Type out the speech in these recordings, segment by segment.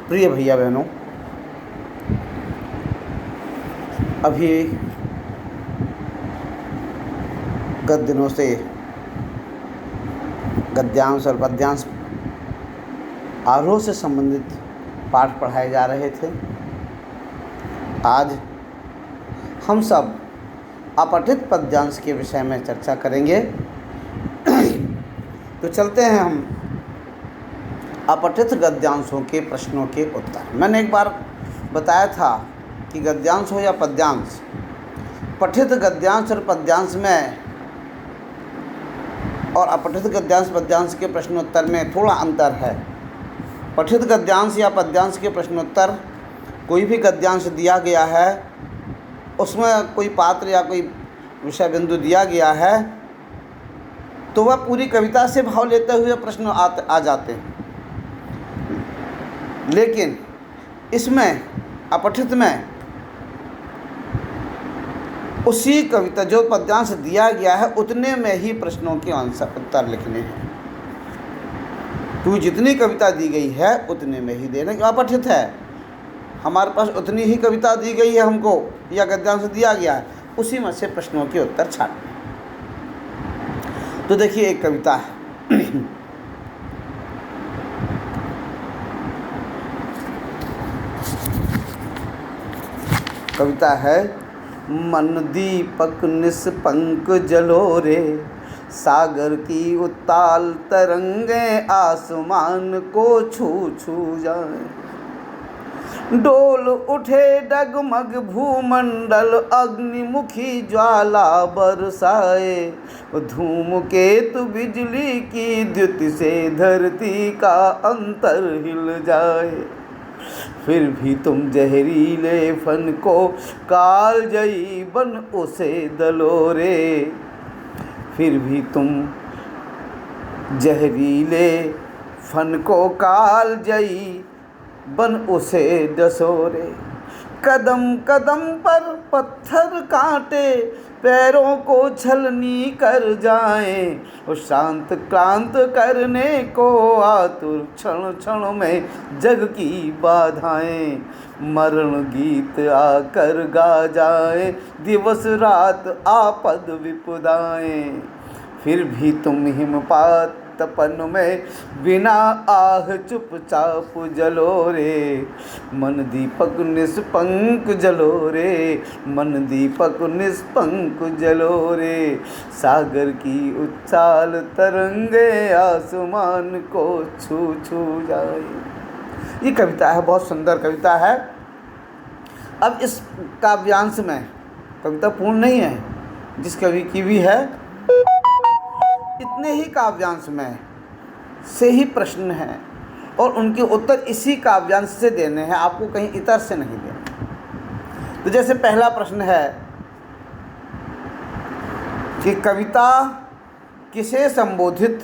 प्रिय भैया बहनों, अभी गत दिनों से गद्यांश और पद्यांश आरोह से संबंधित पाठ पढ़ाए जा रहे थे। आज हम सब अपठित पद्यांश के विषय में चर्चा करेंगे। तो चलते हैं हम अपठित गद्यांशों के प्रश्नों के उत्तर। मैंने एक बार बताया था कि गद्यांश हो या पद्यांश, पठित गद्यांश और पद्यांश में और अपठित गद्यांश पद्यांश के प्रश्नोत्तर में थोड़ा अंतर है। पठित गद्यांश या पद्यांश के प्रश्नोत्तर, कोई भी गद्यांश दिया गया है, उसमें कोई पात्र या कोई विषय बिंदु दिया गया है, तो वह पूरी कविता से भाव लेते हुए प्रश्न आ जाते हैं। लेकिन इसमें अपठित में उसी कविता जो पद्यांश दिया गया है उतने में ही प्रश्नों के आंसर उत्तर लिखने हैं। तो जितनी कविता दी गई है उतने में ही देना। अपठित है, हमारे पास उतनी ही कविता दी गई है हमको या गद्यांश दिया गया है, उसी में से प्रश्नों के उत्तर छाटने। तो देखिए, एक कविता है कविता है, मन दीपक निष्पंक जलो रे, सागर की उत्ताल तरंगें आसमान को छू छू जाए, डोल उठे डगमग भूमंडल अग्निमुखी ज्वाला बरसाए, धूमकेतु बिजली की द्युति से धरती का अंतर हिल जाए, फिर भी तुम जहरीले फन को कालजयी बन उसे दलो रे, फिर भी तुम जहरीले फन को कालजयी बन उसे डसोरे, कदम कदम पर पत्थर कांटे पैरों को छलनी कर जाएं, और शांत क्रांत करने को आतुर क्षण क्षण में जग की बाधाएं, मरण गीत आकर गा जाए दिवस रात आपद विपदाएं, फिर भी तुम हिमपात तपन में बिना आह चुपचाप जलो रे, मन दीपक निष्पंक जलो रे, मन दीपक निष्पंक जलो रे, सागर की उच्छाल तरंगे आसमान को छू छू जाए। ये कविता है, बहुत सुंदर कविता है। अब इस काव्यांश में, कविता पूर्ण नहीं है, जिस कवि की भी है, इतने ही काव्यांश में से ही प्रश्न हैं और उनके उत्तर इसी काव्यांश से देने हैं, आपको कहीं इतर से नहीं देने। तो जैसे पहला प्रश्न है कि कविता किसे संबोधित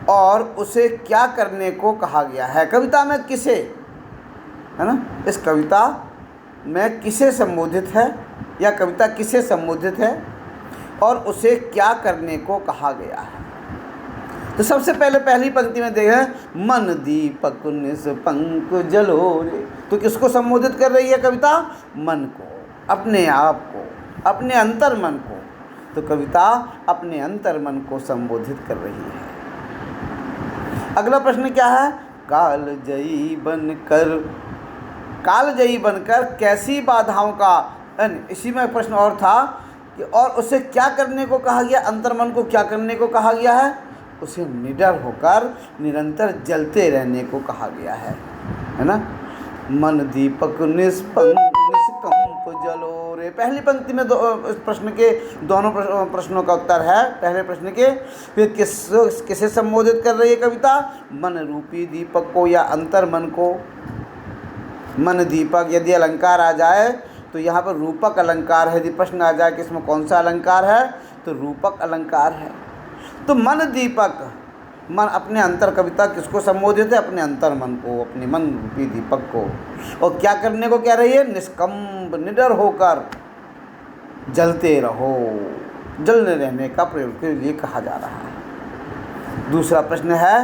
और उसे क्या करने को कहा गया है। कविता में किसे, है ना, इस कविता में किसे संबोधित है या कविता किसे संबोधित है और उसे क्या करने को कहा गया है। तो सबसे पहले पहली पंक्ति में देखें, मन दीपक निष्पंक जलो रे, तो किसको संबोधित कर रही है कविता? मन को, अपने आप को, अपने अंतर मन को। तो कविता अपने अंतर मन को संबोधित कर रही है। अगला प्रश्न क्या है? कालजयी बनकर कैसी बाधाओं का, इसी में प्रश्न और था कि और उसे क्या करने को कहा गया, अंतर्मन को क्या करने को कहा गया है? उसे निडर होकर निरंतर जलते रहने को कहा गया है ना। मन दीपक निष्कंप जलो रे, पहली पंक्ति में इस प्रश्न के दोनों प्रश्नों का उत्तर है। पहले प्रश्न के फिर किसे संबोधित कर रही है कविता? मन रूपी दीपक को या अंतर्मन को। मन दीपक, यदि अलंकार आ जाए तो यहाँ पर रूपक अलंकार है। यदि प्रश्न आ जाए कि इसमें कौन सा अलंकार है, तो रूपक अलंकार है। तो मन दीपक, मन अपने अंतर, कविता किसको संबोधित है? अपने अंतर मन को, अपने मन रूपी दीपक को। और क्या करने को कह रही है? निष्कंप, निडर होकर जलते रहो, जलने रहने का प्रयोग के लिए कहा जा रहा है। दूसरा प्रश्न है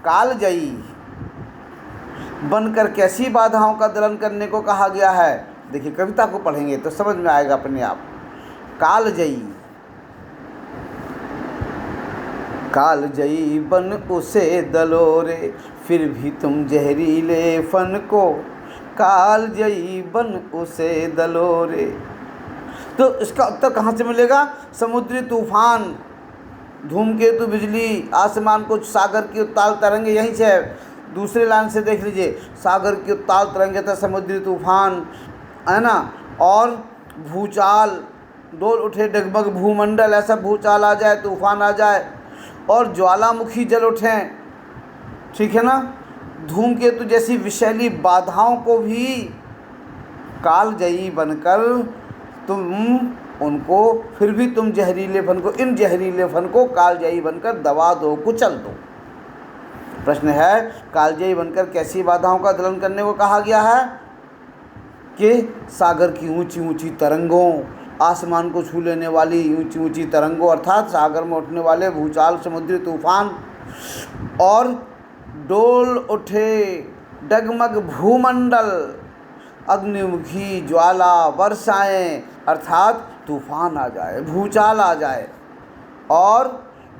कालजयी बनकर कैसी बाधाओं का दलन करने को कहा गया है। देखिए कविता को पढ़ेंगे तो समझ में आएगा अपने आप। कालजयी, कालजयी बन उसे दलोरे, फिर भी तुम जहरीले फन को कालजयी बन उसे दलोरे। तो इसका उत्तर कहाँ से मिलेगा? समुद्री तूफान, धूमकेतु, बिजली, आसमान को, सागर की उत्ताल तरंगे, यहीं से है। दूसरे लाइन से देख लीजिए, सागर की उत्ताल तरंगे था समुद्री तूफान, है ना, और भूचाल, डोल उठे डगमग भूमंडल, ऐसा भूचाल आ जाए, तूफान आ जाए, और ज्वालामुखी जल उठें, ठीक है ना। धूमकेतु जैसी विषैली बाधाओं को भी कालजयी बनकर तुम उनको, फिर भी तुम जहरीले फन को, इन जहरीले फन को कालजयी बनकर दबा दो, कुचल दो। प्रश्न है, कालजयी बनकर कैसी बाधाओं का दलन करने को कहा गया है? कि सागर की ऊंची ऊंची तरंगों, आसमान को छू लेने वाली ऊंची ऊंची तरंगों, अर्थात सागर में उठने वाले भूचाल, समुद्री तूफान, और डोल उठे डगमग भूमंडल, अग्निमुखी ज्वाला, वर्षाएं, अर्थात तूफान आ जाए, भूचाल आ जाए, और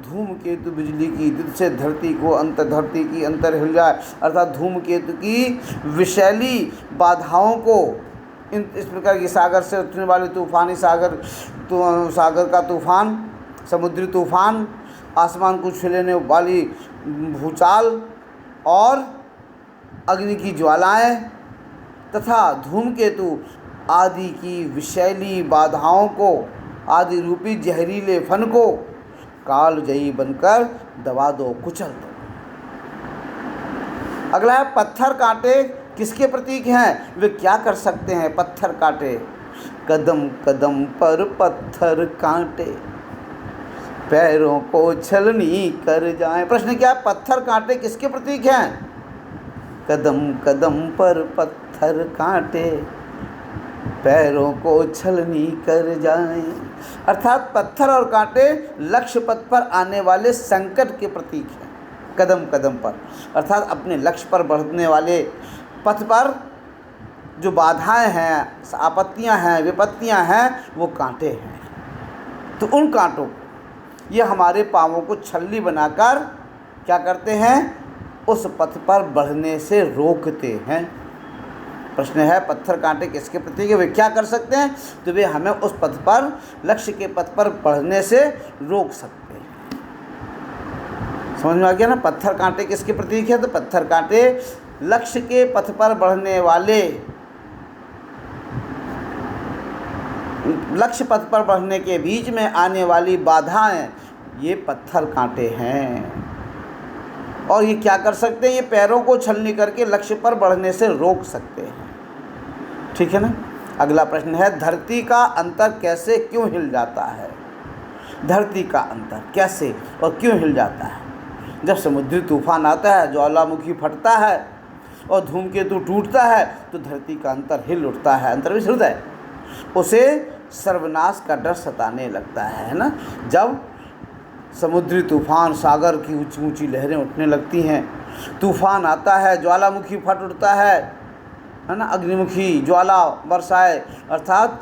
धूमकेतु बिजली की जिद से धरती की अंतर हिल जाए, अर्थात धूमकेतु की विषैली बाधाओं को, इस प्रकार की सागर से उठने वाले तूफानी सागर का तूफान, समुद्री तूफान, आसमान को छू लेने वाली भूचाल, और अग्नि की ज्वालाएं तथा धूमकेतु आदि की विषैली बाधाओं को, आदि रूपी जहरीले फन को कालजयी बनकर दबा दो, कुचल दो। अगला है, पत्थर कांटे किसके प्रतीक हैं? वे क्या कर सकते हैं पत्थर कांटे? कदम कदम पर पत्थर कांटे, पैरों को छलनी कर जाएं। प्रश्न क्या है? पत्थर कांटे किसके प्रतीक हैं? कदम कदम पर पत्थर कांटे, पैरों को छलनी कर जाएं, अर्थात पत्थर और कांटे लक्ष्य पथ पर आने वाले संकट के प्रतीक हैं। कदम कदम पर अर्थात अपने लक्ष्य पर बढ़ने वाले पथ पर जो बाधाएं हैं, आपत्तियां हैं, विपत्तियां हैं, वो कांटे हैं। तो उन कांटों को ये हमारे पाँवों को छल्ली बनाकर क्या करते हैं? उस पथ पर बढ़ने से रोकते हैं। प्रश्न है, पत्थर कांटे किसके प्रतीक है? वे क्या कर सकते हैं? तो वे हमें उस पथ पर, लक्ष्य के पथ पर बढ़ने से रोक सकते हैं। समझ में आ गया ना? पत्थर कांटे किसके प्रतीक है? तो पत्थर कांटे लक्ष्य के पथ पर बढ़ने वाले, लक्ष्य पथ पर बढ़ने के बीच में आने वाली बाधाएं, ये पत्थर कांटे हैं। और ये क्या कर सकते हैं? ये पैरों को छलनी करके लक्ष्य पर बढ़ने से रोक सकते हैं। ठीक है ना। अगला प्रश्न है, धरती का अंतर कैसे क्यों हिल जाता है? धरती का अंतर कैसे और क्यों हिल जाता है? जब समुद्री तूफान आता है, ज्वालामुखी फटता है और धूमकेतु टूटता है, तो धरती का अंतर हिल उठता है, अंतर भी हिलता है, उसे सर्वनाश का डर सताने लगता है ना। जब समुद्री तूफान, सागर की ऊंची ऊंची लहरें उठने लगती हैं, तूफान आता है, ज्वालामुखी फट उठता है ना, अग्निमुखी ज्वाला बरसाए, अर्थात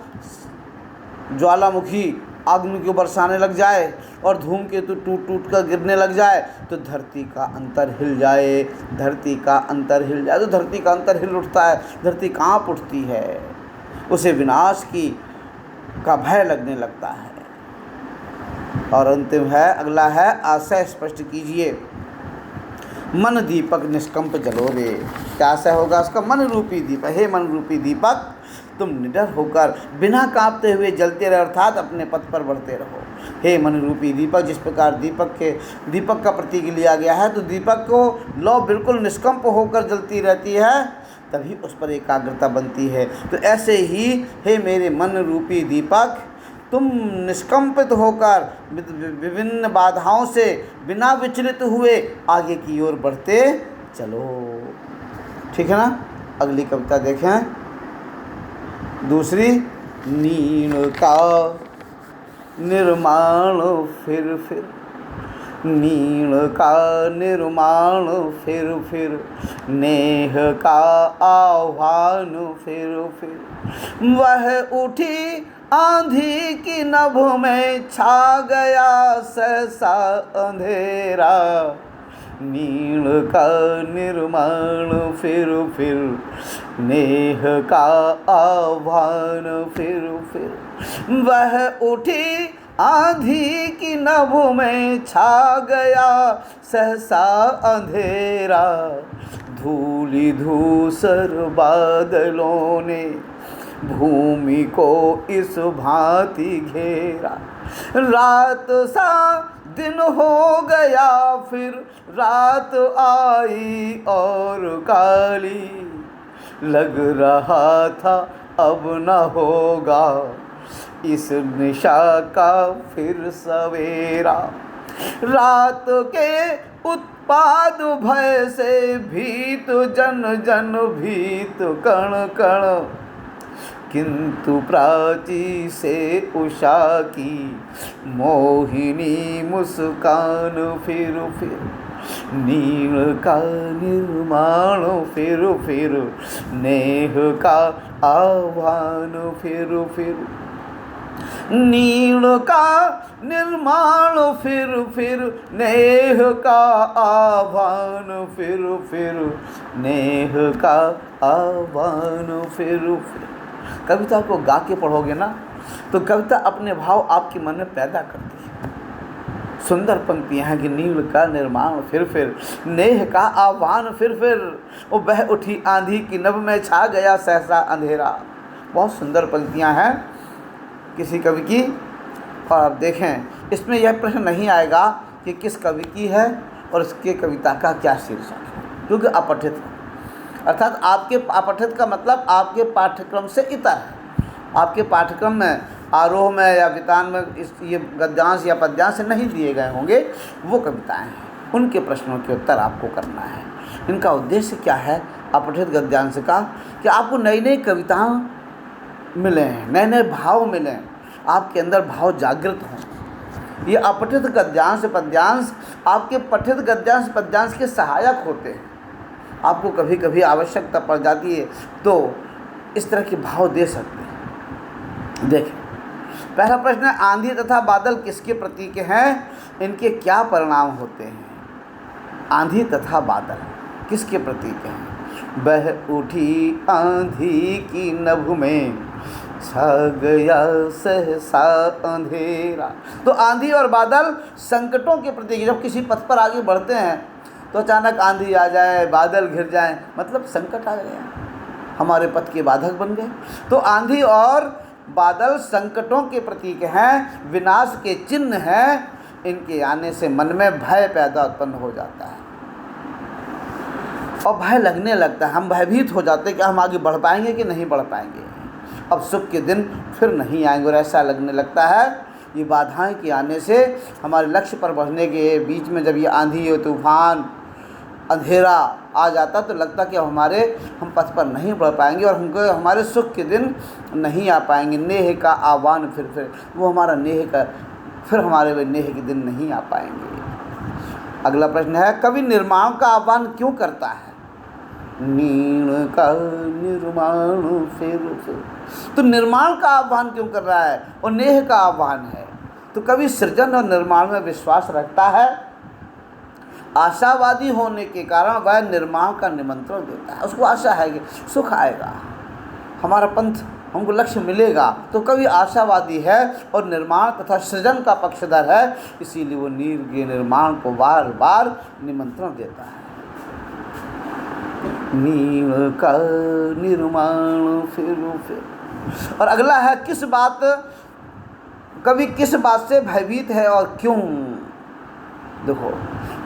ज्वालामुखी अग्नि को बरसाने लग जाए और धूमकेतु टूट टूट कर गिरने लग जाए, तो धरती का अंतर हिल जाए, धरती का अंतर हिल जाए, तो धरती का अंतर हिल उठता है, धरती काँप उठती है, उसे विनाश का भय लगने लगता है। और अंतिम है, अगला है, आशय स्पष्ट कीजिए। मन दीपक निष्कंप जलो रे। क्या आशय होगा उसका? मन रूपी दीपक, हे मन रूपी दीपक, तुम निडर होकर बिना कांपते हुए जलते रहो, अर्थात अपने पथ पर बढ़ते रहो। हे मन रूपी दीपक, जिस प्रकार दीपक का प्रतीक लिया गया है, तो दीपक को लौ बिल्कुल निष्कंप होकर जलती रहती है, तभी उस पर एकाग्रता बनती है। तो ऐसे ही हे मेरे मन रूपी दीपक, तुम निष्कंपित होकर विभिन्न बाधाओं से बिना विचलित हुए आगे की ओर बढ़ते चलो। ठीक है ना। अगली कविता देखें, दूसरी। नीण का निर्माण फिर नीण का निर्माण फिर नेह का आह्वान फिर वह उठी आंधी की नभ में छा गया सहसा अंधेरा। नीण का निर्माण फिर नेह का आह्वान फिर वह उठी आंधी की नभ में छा गया सहसा अंधेरा। धूली धूसर बादलों ने भूमि को इस भांति घेरा। रात सा दिन हो गया फिर रात आई और काली। लग रहा था अब न होगा इस निशा का फिर सवेरा। रात के उत्पाद भय से भीत जन जन भीत कण कण। किंतु प्राची से उषा की मोहिनी मुस्कान फिर नीण का निर्माण फिर नेह का आह्वान फिर नीण का निर्माण फिर नेह का आह्वान फिर नेह का आह्वान फिर। कविता को गा के पढ़ोगे ना तो कविता अपने भाव आपके मन में पैदा करती है। सुंदर पंक्तियाँ हैं कि नील का निर्माण फिर नेह का आह्वान फिर वो बह उठी आंधी की नभ में छा गया सहसा अंधेरा। बहुत सुंदर पंक्तियाँ हैं किसी कवि की। और आप देखें इसमें यह प्रश्न नहीं आएगा कि किस कवि की है और इसके कविता का क्या शीर्षक है, क्योंकि अपठित है। अर्थात आपके अपठित का मतलब आपके पाठ्यक्रम से इतर है। आपके पाठ्यक्रम में आरोह में या वितान में ये गद्यांश या पद्यांश नहीं दिए गए होंगे, वो कविताएं हैं, उनके प्रश्नों के उत्तर आपको करना है। इनका उद्देश्य क्या है अपठित गद्यांश का, कि आपको नई नई कविताएं मिलें, नए नए भाव मिलें, आपके अंदर भाव जागृत हों। ये अपठित गद्यांश पद्यांश आपके पठित गद्यांश पद्यांश के सहायक होते हैं। आपको कभी कभी आवश्यकता पड़ जाती है तो इस तरह के भाव दे सकते हैं। देखें, पहला प्रश्न है आंधी तथा बादल किसके प्रतीक हैं, इनके क्या परिणाम होते हैं। आंधी तथा बादल किसके प्रतीक हैं। बह उठी आंधी की नभ में छा गया सहसा अंधेरा। तो आंधी और बादल संकटों के प्रतीक। जब किसी पथ पर आगे बढ़ते हैं तो अचानक आंधी आ जाए, बादल घिर जाए, मतलब संकट आ गया, हमारे पथ के बाधक बन गए। तो आंधी और बादल संकटों के प्रतीक हैं, विनाश के चिन्ह हैं। इनके आने से मन में भय पैदा उत्पन्न हो जाता है और भय लगने लगता है। हम भयभीत हो जाते हैं कि हम आगे बढ़ पाएंगे कि नहीं बढ़ पाएंगे, अब सुख के दिन फिर नहीं आएंगे, और ऐसा लगने लगता है। ये बाधाएं के आने से हमारे लक्ष्य पर बढ़ने के बीच में जब ये आंधी और तूफान अंधेरा आ जाता तो लगता कि हम पथ पर नहीं बढ़ पाएंगे और हमको हमारे सुख के दिन नहीं आ पाएंगे। नेह का आह्वान फिर वो हमारा नेह का फिर हमारे वे नेह के दिन नहीं आ पाएंगे। अगला प्रश्न है कवि निर्माण का आह्वान क्यों करता है। नीण का निर्माण फिर तो निर्माण का आह्वान क्यों कर रहा है और नेह का आह्वान है। तो कवि सृजन और निर्माण में विश्वास रखता है। आशावादी होने के कारण वह निर्माण का निमंत्रण देता है। उसको आशा है कि सुख आएगा, हमारा पंथ हमको लक्ष्य मिलेगा। तो कवि आशावादी है और निर्माण तथा सृजन का पक्षधर है, इसीलिए वो नीर के निर्माण को बार बार निमंत्रण देता है। नीर का निर्माण फिर। और अगला है कवि किस बात से भयभीत है और क्यों। देखो,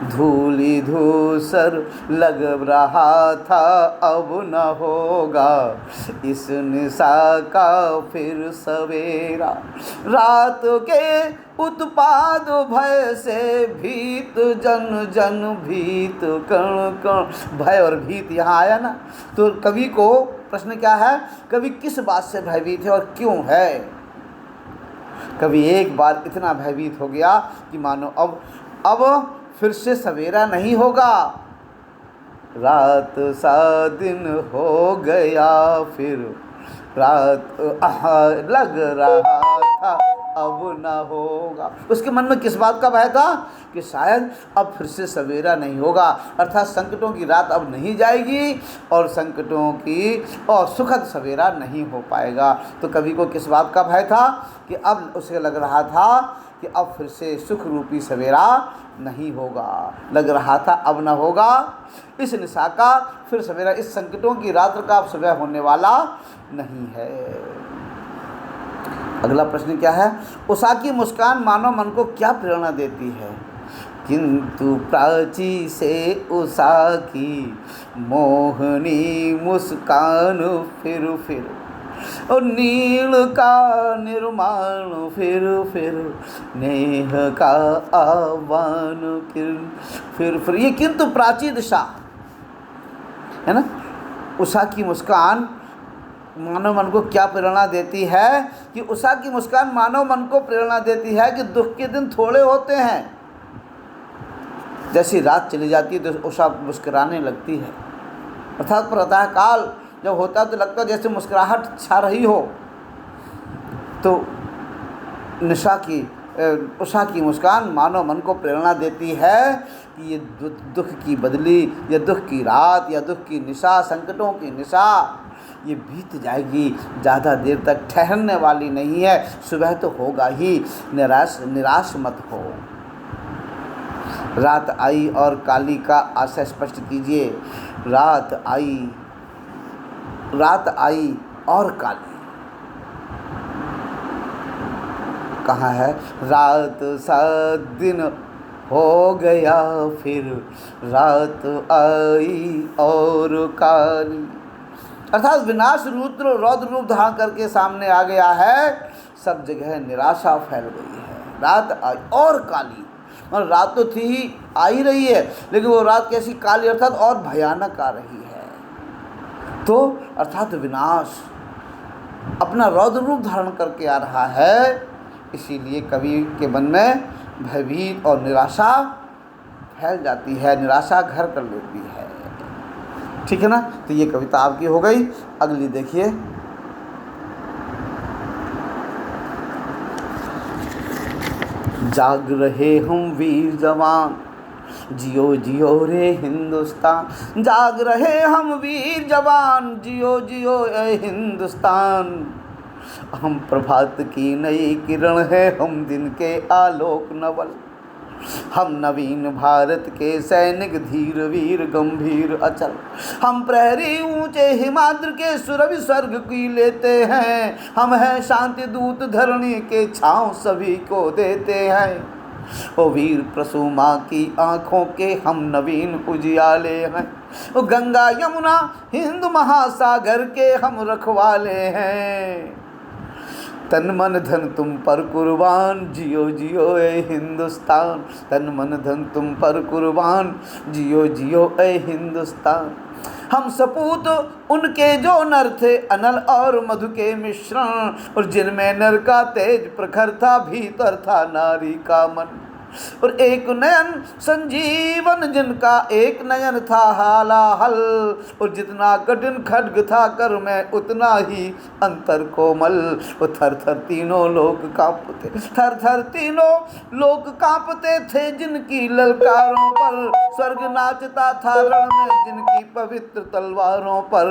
धूली धूसर लग रहा था अब न होगा इस निशा का फिर सवेरा। रात के उत्पाद भय से भीत जन जन भीत कण कण। भय और भीत यहाँ आया ना, तो कवि को प्रश्न क्या है, कवि किस बात से भयभीत है और क्यों है। कवि एक बार इतना भयभीत हो गया कि मानो अब अब फिर से सवेरा नहीं होगा। रात सा दिन हो गया फिर रात लग रहा था अब न होगा। उसके मन में किस बात का भय था कि शायद अब फिर से सवेरा नहीं होगा, अर्थात संकटों की रात अब नहीं जाएगी और संकटों की और सुखद सवेरा नहीं हो पाएगा। तो कवि को किस बात का भय था कि अब उसे लग रहा था कि अब फिर से सुख रूपी सवेरा नहीं होगा, लग रहा था अब न होगा। इस निशा का फिर सवेरा, इस संकटों की रात्र का अब सुबह होने वाला नहीं है। अगला प्रश्न क्या है? उषा की मुस्कान मानव मन को क्या प्रेरणा देती है? किंतु प्राची से उषा की मोहनी मुस्कान फिर और नील का निर्माण फिर नेह का आह्वान फिर ये किंतु प्राची दिशा है ना। उषा की मुस्कान मानव मन को क्या प्रेरणा देती है कि उषा की मुस्कान मानव मन को प्रेरणा देती है कि दुख के दिन थोड़े होते हैं। जैसी रात चली जाती है तो उषा मुस्कुराने लगती है, अर्थात प्रातः काल जब होता है तो लगता है जैसे मुस्कुराहट छा रही हो। तो उषा की मुस्कान मानव मन को प्रेरणा देती है कि ये दुख की बदली या दुख की रात या दुख की निशा, संकटों की निशा ये बीत जाएगी, ज़्यादा देर तक ठहरने वाली नहीं है, सुबह तो होगा ही, निराश मत हो। रात आई और काली का आशय स्पष्ट कीजिए। रात आई और काली कहाँ है? रात सा दिन हो गया फिर रात आई और काली, अर्थात विनाश रौद्र रूप धारण करके सामने आ गया है। सब जगह निराशा फैल गई है। रात आई और काली, और रात तो थी ही, आ ही रही है, लेकिन वो रात कैसी काली, अर्थात और भयानक आ रही है। तो अर्थात विनाश अपना रौद्र रूप धारण करके आ रहा है। इसीलिए कवि के मन में भयभीत और निराशा फैल जाती है, निराशा घर कर लेती है। ठीक है ना। तो ये कविता आपकी हो गई। अगली देखिए। जाग रहे हम वीर जवान जियो जियो रे हिंदुस्तान, जाग रहे हम वीर जवान जियो जियो ए हिंदुस्तान। हम प्रभात की नई किरण है, हम दिन के आलोक नवल, हम नवीन भारत के सैनिक धीर वीर गंभीर अचल। हम प्रहरी ऊंचे हिमाद्र के सुरभि स्वर्ग की लेते हैं, हम हैं शांति दूत धरणी के छांव सभी को देते हैं। ओ वीर प्रसूमा की आँखों के हम नवीन उजियाले हैं, ओ गंगा यमुना हिंद महासागर के हम रखवाले हैं। तन मन धन तुम पर कुर्बान जियो जियो ए हिंदुस्तान, तन मन धन तुम पर कुर्बान जियो जियो ए हिंदुस्तान। हम सपूत उनके जो नर थे अनल और मधु के मिश्रण, और जिनमें नर का तेज प्रखर था भीतर था नारी का मन। और एक नयन संजीवन जिनका एक नयन था हालाहल, और जितना कठिन खड्ग था कर में उतना ही अंतर कोमल। वो थर थर तीनों लोग कांपते, थर थर तीनों लोग कांपते थे जिनकी ललकारों पर, स्वर्ग नाचता था रण में जिनकी पवित्र तलवारों पर।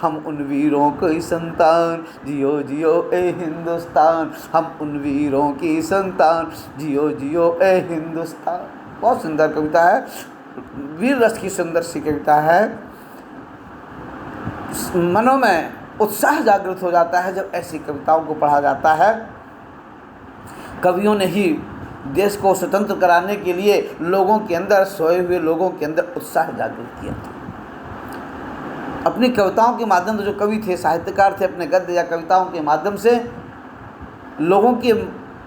हम उन वीरों की संतान जियो जियो ए हिंदुस्तान, हम उन वीरों की संतान जियो जियो ए हिंदुस्तान। बहुत सुंदर कविता है, वीर रस की सुंदर सी कविता है। मनों में उत्साह जागृत हो जाता है जब ऐसी कविताओं को पढ़ा जाता है। कवियों ने ही देश को स्वतंत्र कराने के लिए लोगों के अंदर, सोए हुए लोगों के अंदर उत्साह जागृत किया था। अपनी कविताओं के माध्यम से जो कवि थे, साहित्यकार थे, अपने गद्य या कविताओं के माध्यम से लोगों के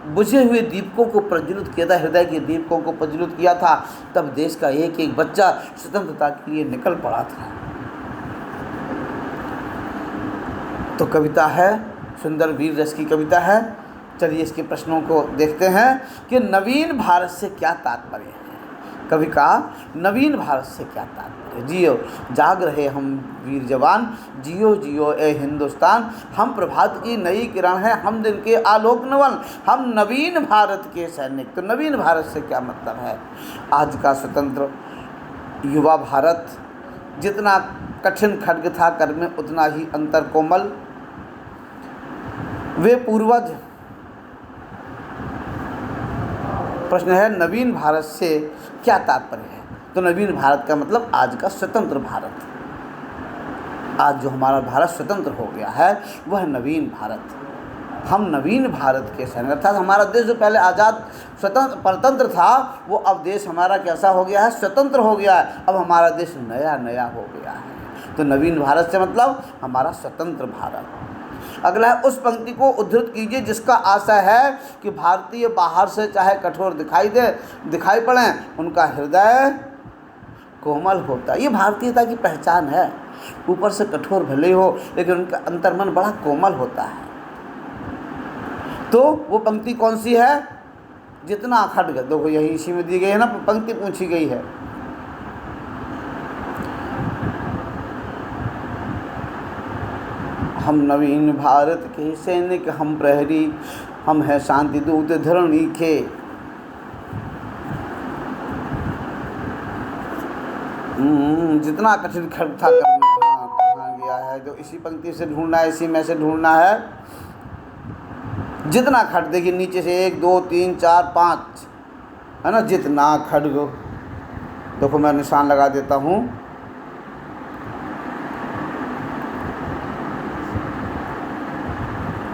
बुझे हुए दीपकों को प्रज्वलित किया था, हृदय के दीपकों को प्रज्वलित किया था। तब देश का एक एक बच्चा स्वतंत्रता के लिए निकल पड़ा था। तो कविता है सुंदर, वीर रस की कविता है। चलिए इसके प्रश्नों को देखते हैं कि नवीन भारत से क्या तात्पर्य है। कवि का नवीन भारत से क्या तात्पर्य। जियो जाग रहे हम वीर जवान, जियो जियो ए हिंदुस्तान, हम प्रभात की नई किरण है, हम दिन के आलोक नवन, हम नवीन भारत के सैनिक। तो नवीन भारत से क्या मतलब है। आज का स्वतंत्र युवा भारत, जितना कठिन खड्ग था कर में उतना ही अंतर कोमल। वे पूर्वज, प्रश्न है नवीन भारत से क्या तात्पर्य है। तो नवीन भारत का मतलब आज का स्वतंत्र भारत। आज जो हमारा भारत स्वतंत्र हो गया है वह नवीन भारत। हम नवीन भारत के सैनिक, अर्थात हमारा देश जो पहले आज़ाद स्वतंत्र परतंत्र था वो अब देश हमारा कैसा हो गया है, स्वतंत्र हो गया है। अब हमारा देश नया नया हो गया है। तो नवीन भारत से मतलब हमारा स्वतंत्र भारत। अगला है उस पंक्ति को उद्धृत कीजिए जिसका आशय है कि भारतीय बाहर से चाहे कठोर दिखाई पड़े, उनका हृदय कोमल होता है। ये भारतीयता की पहचान है। ऊपर से कठोर भले हो लेकिन उनका अंतर्मन बड़ा कोमल होता है। तो वो पंक्ति कौन सी है। जितना खड्ग, देखो यही इसी में दी गई है ना, पंक्ति पूछी गई है। हम नवीन भारत के सैनिक, हम प्रहरी, हम हैं शांति दूत धरणी के। जितना कठिन खड्ग था करना, कहाँ गया है, जो इसी पंक्ति से ढूंढना है, इसी में से ढूंढना है। जितना खड्ग, देखिए नीचे से 1 2 3 4 5 है ना, जितना खड्ग, देखो मैं निशान लगा देता हूँ।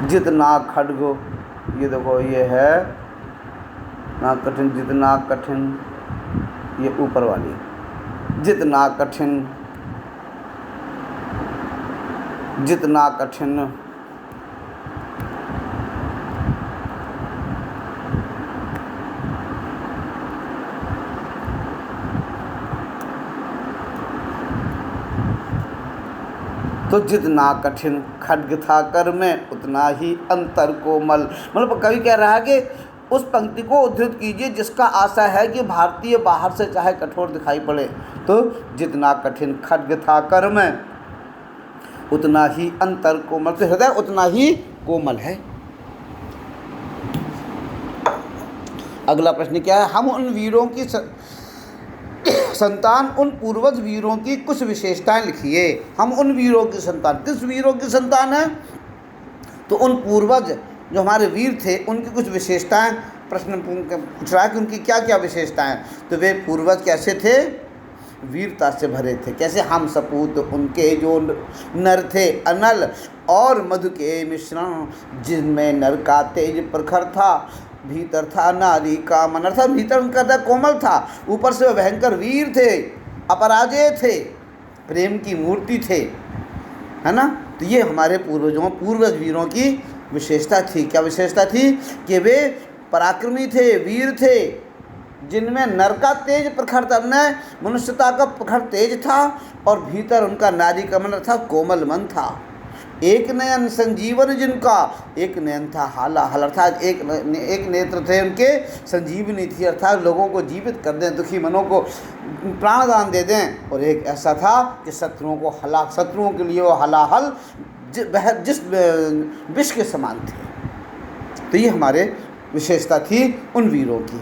जितना खड्ग, ये देखो ये है ना कठिन, जितना कठिन, ये ऊपर वाली, जितना कठिन, जितना कठिन, तो जितना कठिन खड्ग था कर में उतना ही अंतर कोमल। मतलब कवि कह रहा है कि उस पंक्ति को उद्धृत कीजिए जिसका आशय है कि भारतीय बाहर से चाहे कठोर दिखाई पड़े, तो जितना कठिन खड्ग था कर में उतना ही अंतर कोमल, तो हृदय उतना ही कोमल है। अगला प्रश्न क्या है। हम उन वीरों की संतान, उन पूर्वज वीरों की कुछ विशेषताएं लिखिए। हम उन वीरों की संतान, किस वीरों की संतान है, तो उन पूर्वज जो हमारे वीर थे उनकी कुछ विशेषताएं प्रश्न पूछ रहा है कि उनकी क्या क्या विशेषताएं। तो वे पूर्वज कैसे थे, वीरता से भरे थे। कैसे, हम सपूत उनके जो नर थे अनल और मधु के मिश्रण, जिनमें नर का तेज प्रखर था, भीतर था नारी का मन, अर्थात भीतर उनका हृदय कोमल था, ऊपर से वह भयंकर वीर थे, अपराजेय थे, प्रेम की मूर्ति थे, है ना। तो ये हमारे पूर्वज वीरों की विशेषता थी। क्या विशेषता थी कि वे पराक्रमी थे, वीर थे, जिनमें नर का तेज प्रखर था, मनुष्यता का प्रखर तेज था, और भीतर उनका नारी का मन अर्थात कोमल मन था। एक नयन संजीवन जिनका, एक नयन था हालाहल, अर्थात एक नेत्र थे उनके संजीवनी थी, अर्थात लोगों को जीवित कर दें, दुखी मनों को प्राणदान दे दें। और एक ऐसा था कि शत्रुओं के लिए वो हलाहल जिस विष के समान थे। तो ये हमारे विशेषता थी उन वीरों की।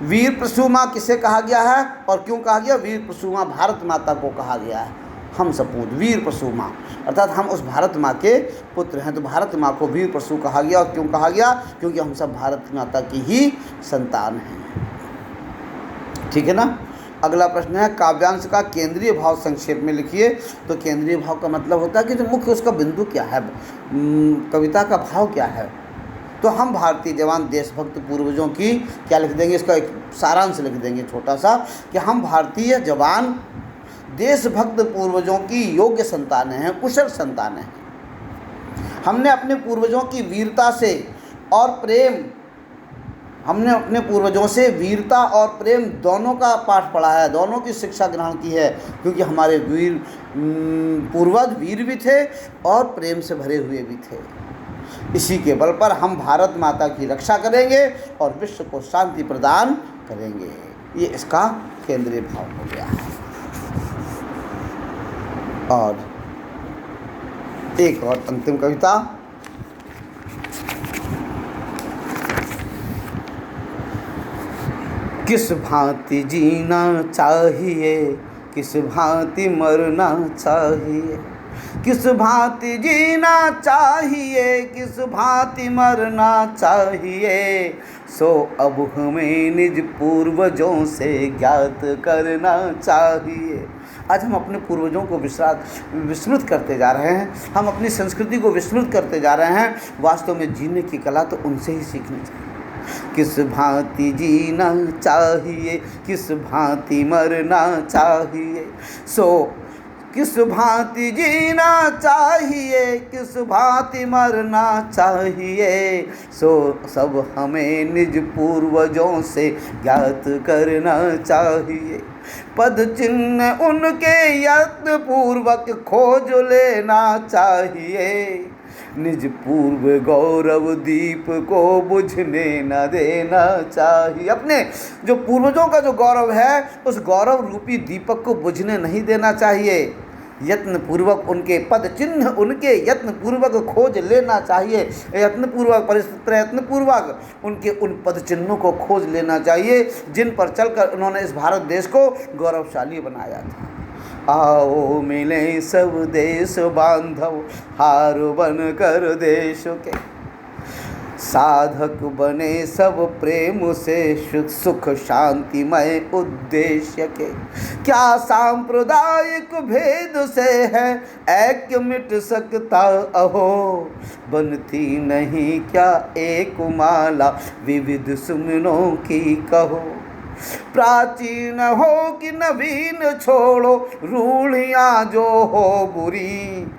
वीर प्रसूमा किसे कहा गया है और क्यों कहा गया। वीर प्रसूमा भारत माता को कहा गया है। हम सपूत वीर प्रसूमा, अर्थात हम उस भारत माँ के पुत्र हैं। तो भारत माँ को वीर प्रसू कहा गया। और क्यों कहा गया, क्योंकि हम सब भारत माता की ही संतान हैं। ठीक है ना। अगला प्रश्न है, काव्यांश का केंद्रीय भाव संक्षेप में लिखिए। तो केंद्रीय भाव का मतलब होता है कि जो मुख्य उसका बिंदु क्या है, कविता का भाव क्या है। तो हम भारतीय जवान देशभक्त पूर्वजों की क्या लिख देंगे, इसका एक सारांश लिख देंगे छोटा सा, कि हम भारतीय जवान देशभक्त पूर्वजों की योग्य संतानें हैं, कुशल संतानें हैं। हमने अपने पूर्वजों की वीरता से और प्रेम, हमने अपने पूर्वजों से वीरता और प्रेम दोनों का पाठ पढ़ा है, दोनों की शिक्षा ग्रहण की है। क्योंकि हमारे पूर्वज वीर भी थे और प्रेम से भरे हुए भी थे। इसी के बल पर हम भारत माता की रक्षा करेंगे और विश्व को शांति प्रदान करेंगे। ये इसका केंद्रीय भाव हो गया है। और एक और अंतिम कविता, किस भांति जीना चाहिए, किस भांति मरना चाहिए, किस भांति जीना चाहिए, किस भांति मरना चाहिए, सो अब हमें निज पूर्वजों से ज्ञात करना चाहिए। आज हम अपने पूर्वजों को विस्मृत करते जा रहे हैं, हम अपनी संस्कृति को विस्मृत करते जा रहे हैं। वास्तव में जीने की कला तो उनसे ही सीखनी चाहिए। किस भांति जीना चाहिए, किस भांति मरना चाहिए, सो किस भांति जीना चाहिए, किस भांति मरना चाहिए, सो सब हमें निज पूर्वजों से ज्ञात करना चाहिए। पद चिन्ह उनके यत्न पूर्वक खोज लेना चाहिए, निज पूर्व गौरव दीप को बुझने न देना चाहिए। अपने जो पूर्वजों का जो गौरव है, उस गौरव रूपी दीपक को बुझने नहीं देना चाहिए। यत्न पूर्वक उनके पद चिन्ह उनके यत्न पूर्वक खोज लेना चाहिए। यत्न पूर्वक प्रयत्न पूर्वक उनके उन पद चिन्हों को खोज लेना चाहिए, जिन पर चलकर उन्होंने इस भारत देश को गौरवशाली बनाया था। आओ मिले सब देश बांधव, हार बन कर देश के, साधक बने सब प्रेम से सुख शांतिमय उद्देश्य के। क्या सांप्रदायिक भेद से है ऐक्य मिट सकता अहो, बनती नहीं क्या एक माला विविध सुमनों की कहो। प्राचीन हो कि नवीन छोड़ो रूढ़ियाँ जो हो बुरी,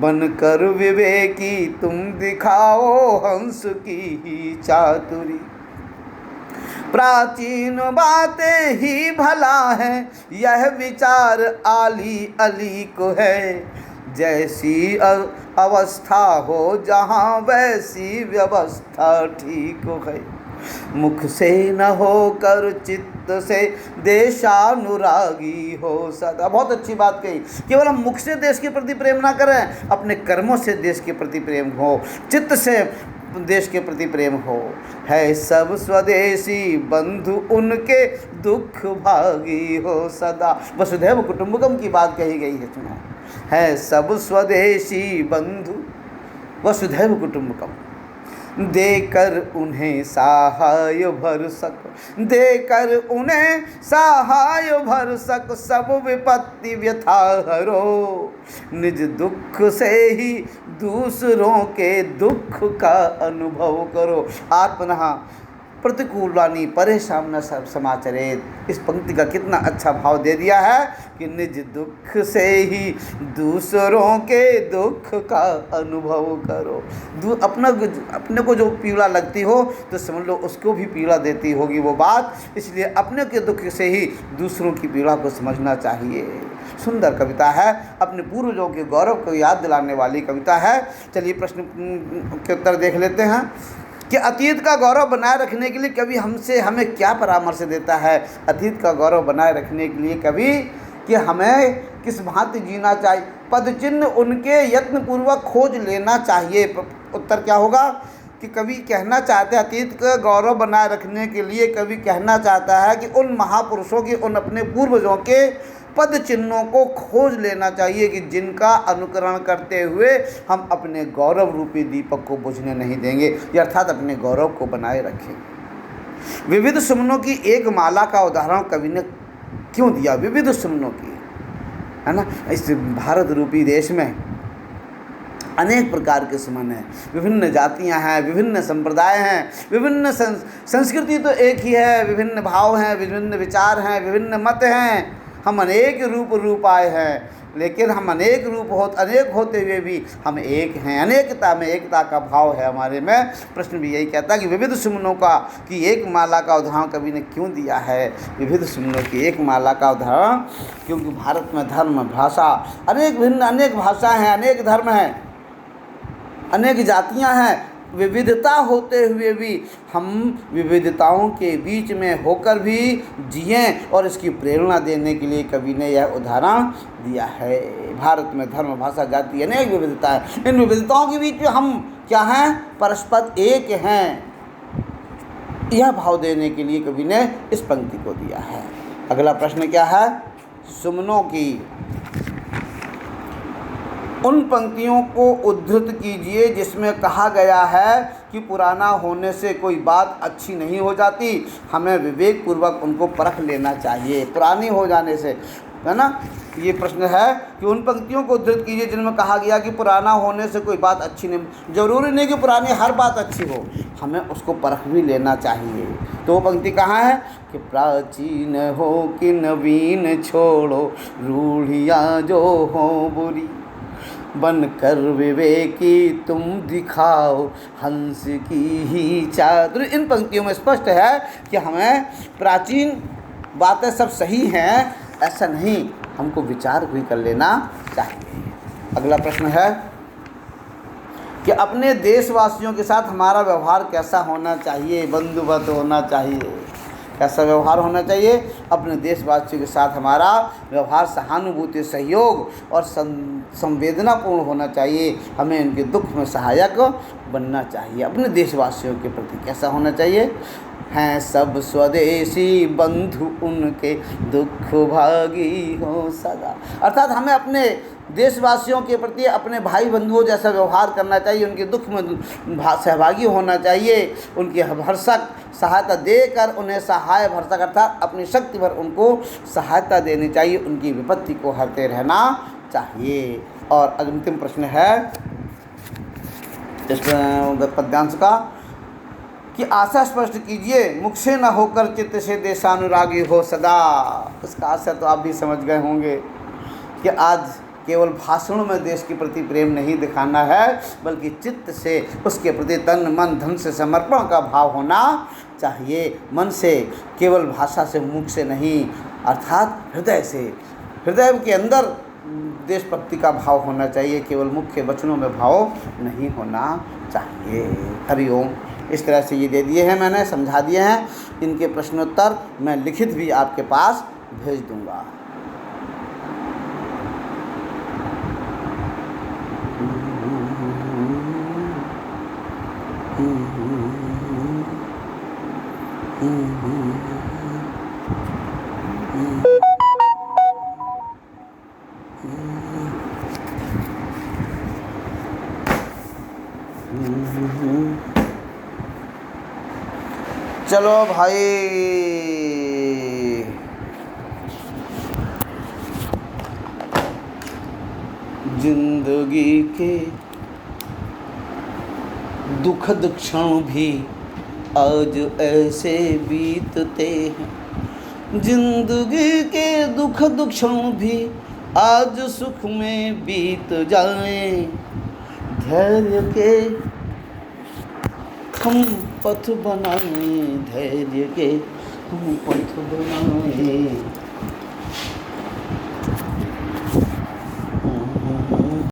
बनकर विवेकी तुम दिखाओ हंस की ही चातुरी। प्राचीन बातें ही भला है, यह विचार आली अली को है। जैसी अवस्था हो जहाँ वैसी व्यवस्था ठीक है। मुख से न होकर चित्त से देशानुरागी हो सदा। बहुत अच्छी बात कही। केवल हम मुख से देश के प्रति प्रेम ना करें, अपने कर्मों से देश के प्रति प्रेम हो, चित्त से देश के प्रति प्रेम हो। है सब स्वदेशी बंधु उनके दुख भागी हो सदा। वसुधैव कुटुंबकम की बात कही गई है, सुनो। है सब स्वदेशी बंधु वसुधैव कुटुंबकम, देकर उन्हें सहाय भरसक, देकर उन्हें सहाय भरसक, सब विपत्ति व्यथा हरो। निज दुख से ही दूसरों के दुख का अनुभव करो। आत्मनः प्रतिकूलानि परेशान समाचरेत। इस पंक्ति का कितना अच्छा भाव दे दिया है कि निज दुख से ही दूसरों के दुख का अनुभव करो। अपने को जो पीड़ा लगती हो तो समझ लो उसको भी पीड़ा देती होगी वो बात, इसलिए अपने के दुख से ही दूसरों की पीड़ा को समझना चाहिए। सुंदर कविता है, अपने पूर्वजों के गौरव को याद दिलाने वाली कविता है। चलिए प्रश्न के उत्तर देख लेते हैं कि अतीत का गौरव बनाए रखने के लिए कवि हमें क्या परामर्श देता है। अतीत का गौरव बनाए रखने के लिए कवि कि हमें किस भांति जीना चाहिए। पद चिन्ह उनके यत्नपूर्वक खोज लेना चाहिए। उत्तर क्या होगा कि कवि कहना चाहते हैं अतीत का गौरव बनाए रखने के लिए कवि कहना चाहता है कि उन महापुरुषों के, उन अपने पूर्वजों के पद चिन्हों को खोज लेना चाहिए कि जिनका अनुकरण करते हुए हम अपने गौरव रूपी दीपक को बुझने नहीं देंगे, अर्थात अपने गौरव को बनाए रखें। विविध सुमनों की एक माला का उदाहरण कवि ने क्यों दिया? विविध सुमनों की, है ना। इस भारत रूपी देश में अनेक प्रकार के सुमन हैं, विभिन्न जातियां हैं, विभिन्न संप्रदाय हैं, विभिन्न संस्कृति तो एक ही है, विभिन्न भाव हैं, विभिन्न विचार हैं, विभिन्न मत हैं। हम अनेक रूप आए हैं, लेकिन हम अनेक होते हुए भी हम एक हैं। अनेकता में एकता का भाव है हमारे में। प्रश्न भी यही कहता है कि विविध सुमनों का की एक माला का उदाहरण कवि ने क्यों दिया है? विविध सुमनों की एक माला का उदाहरण क्योंकि भारत में धर्म, भाषा अनेक भाषा हैं, अनेक धर्म हैं, अनेक जातियां हैं, विविधता होते हुए भी हम विविधताओं के बीच में होकर भी जिएं, और इसकी प्रेरणा देने के लिए कवि ने यह उदाहरण दिया है। भारत में धर्म, भाषा, जाति अनेक विविधता है, इन विविधताओं के बीच में हम क्या हैं? परस्पर एक हैं। यह भाव देने के लिए कवि ने इस पंक्ति को दिया है। अगला प्रश्न क्या है? सुमनों की उन पंक्तियों को उद्धृत कीजिए जिसमें कहा गया है कि पुराना होने से कोई बात अच्छी नहीं हो जाती, हमें विवेक पूर्वक उनको परख लेना चाहिए। पुरानी हो जाने से, है ना, ये प्रश्न है कि उन पंक्तियों को उद्धृत कीजिए जिनमें कहा गया कि पुराना होने से कोई बात अच्छी नहीं। जरूरी नहीं कि पुरानी हर बात अच्छी हो, हमें उसको परख भी लेना चाहिए। तो वो पंक्ति कहाँ है कि प्राचीन हो कि नवीन छोड़ो, रूढ़ियाँ जो हो बुरी, बनकर विवेकी तुम दिखाओ हंस की ही चादर। इन पंक्तियों में स्पष्ट है कि हमें प्राचीन बातें सब सही हैं ऐसा नहीं, हमको विचार भी कर लेना चाहिए। अगला प्रश्न है कि अपने देशवासियों के साथ हमारा व्यवहार कैसा होना चाहिए? बंधुवत होना चाहिए। कैसा व्यवहार होना चाहिए? अपने देशवासियों के साथ हमारा व्यवहार सहानुभूति, सहयोग और संवेदनापूर्ण होना चाहिए। हमें इनके दुख में सहायक बनना चाहिए। अपने देशवासियों के प्रति कैसा होना चाहिए? हैं सब स्वदेशी बंधु उनके दुख भागी हो सदा। अर्थात हमें अपने देशवासियों के प्रति अपने भाई बंधुओं जैसा व्यवहार करना चाहिए, उनके दुख में सहभागी होना चाहिए, उनकी भरसक सहायता देकर उन्हें सहाय भरसक अर्थात अपनी शक्ति भर उनको सहायता देनी चाहिए, उनकी विपत्ति को हरते रहना चाहिए। और अंतिम प्रश्न है इस पद्यांश का कि आशा स्पष्ट कीजिए, मुख से न होकर चित्त से देशानुरागी हो सदा। इसका आशा तो आप भी समझ गए होंगे कि आज केवल भाषणों में देश के प्रति प्रेम नहीं दिखाना है, बल्कि चित्त से उसके प्रति तन मन धन से समर्पण का भाव होना चाहिए। मन से, केवल भाषा से, मुख से नहीं, अर्थात हृदय से, हृदय के अंदर देशभक्ति का भाव होना चाहिए, केवल मुख्य वचनों में भाव नहीं होना चाहिए। हरिओम। इस तरह से ये दे दिए हैं, मैंने समझा दिए हैं। इनके प्रश्नोत्तर मैं लिखित भी आपके पास भेज दूंगा। चलो भाई, जिंदगी के दुखद क्षण भी आज ऐसे बीतते हैं, जिंदगी के दुखद क्षण भी आज सुख में बीत जाएं, धैर्य के हम पथ बनाएं, धैर्य के हम पथ बनाएं।